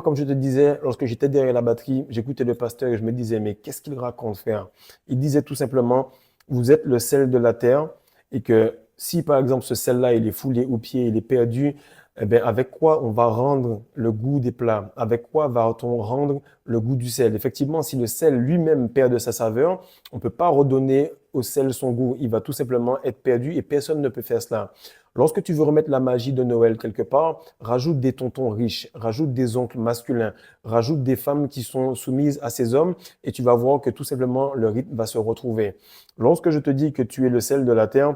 Comme je te disais, lorsque j'étais derrière la batterie, j'écoutais le pasteur et je me disais, mais qu'est-ce qu'il raconte, frère? Il disait tout simplement, vous êtes le sel de la terre et que si par exemple ce sel-là, il est foulé aux pieds, il est perdu, eh bien, avec quoi on va rendre le goût des plats? Avec quoi va-t-on rendre le goût du sel? Effectivement, si le sel lui-même perd de sa saveur, on ne peut pas redonner au sel son goût. Il va tout simplement être perdu et personne ne peut faire cela. Lorsque tu veux remettre la magie de Noël quelque part, rajoute des tontons riches, rajoute des oncles masculins, rajoute des femmes qui sont soumises à ces hommes et tu vas voir que tout simplement le rythme va se retrouver. Lorsque je te dis que tu es le sel de la terre,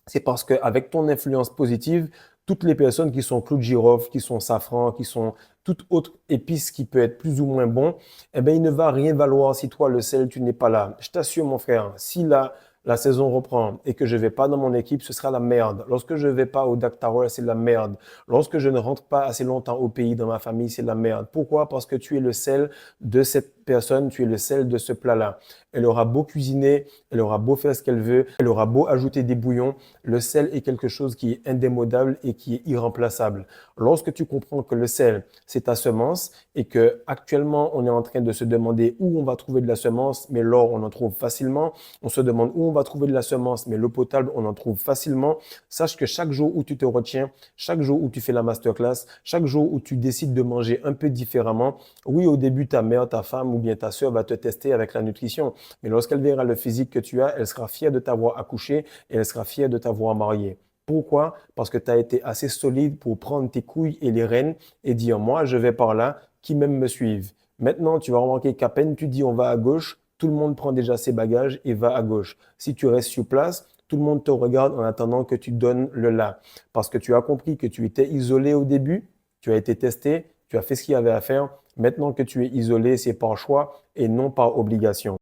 c'est parce qu'avec ton influence positive, toutes les personnes qui sont clous de girofle, qui sont safran, qui sont toute autre épice qui peut être plus ou moins bon, eh bien, il ne va rien valoir si toi, le sel, tu n'es pas là. Je t'assure, mon frère, si la saison reprend et que je vais pas dans mon équipe, ce sera la merde. Lorsque je vais pas au Dark Tower, c'est la merde. Lorsque je ne rentre pas assez longtemps au pays dans ma famille, c'est la merde. Pourquoi? Parce que tu es le sel de cette personne, tu es le sel de ce plat-là. Elle aura beau cuisiner, elle aura beau faire ce qu'elle veut, elle aura beau ajouter des bouillons, le sel est quelque chose qui est indémodable et qui est irremplaçable. Lorsque tu comprends que le sel, c'est ta semence et que actuellement on est en train de se demander où on va trouver de la semence, mais l'or on en trouve facilement. On se demande où on va trouver de la semence, mais l'eau potable on en trouve facilement. Sache que chaque jour où tu te retiens, chaque jour où tu fais la masterclass, chaque jour où tu décides de manger un peu différemment, oui au début ta mère, ta femme ou bien ta sœur va te tester avec la nutrition, mais lorsqu'elle verra le physique que tu as, elle sera fière de t'avoir accouché et elle sera fière de t'avoir marié. Pourquoi? Parce que tu as été assez solide pour prendre tes couilles et les rênes et dire, moi, je vais par là, qui même me suivent. Maintenant, tu vas remarquer qu'à peine tu dis on va à gauche, tout le monde prend déjà ses bagages et va à gauche. Si tu restes sur place, tout le monde te regarde en attendant que tu donnes le là. Parce que tu as compris que tu étais isolé au début, tu as été testé, tu as fait ce qu'il y avait à faire. Maintenant que tu es isolé, c'est par choix et non par obligation.